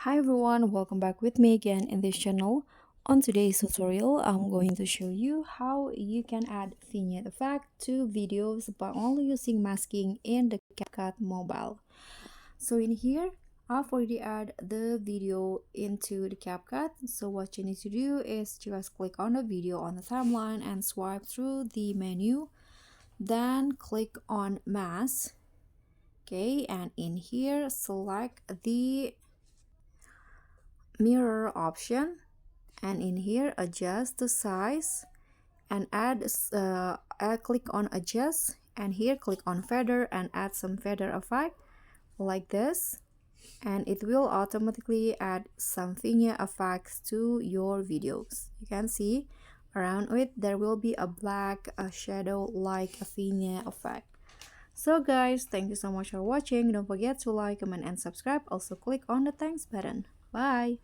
Hi everyone, welcome back with me again in this channel. On today's tutorial, I'm going to show you how you can add vignette effect to videos by only using masking in the CapCut mobile. So in here, I've already added the video into the CapCut. So what you need to do is just click on the video on the timeline and swipe through the menu. Then click on mask. Okay, and in here, select the mirror option, and in here adjust the size and click on adjust, and here click on feather and add some feather effect like this, and it will automatically add some vignette effects to your videos. You can see around it there will be a black shadow like a vignette effect. So guys, thank you so much for watching. Don't forget to like, comment and subscribe. Also click on the thanks button. Bye.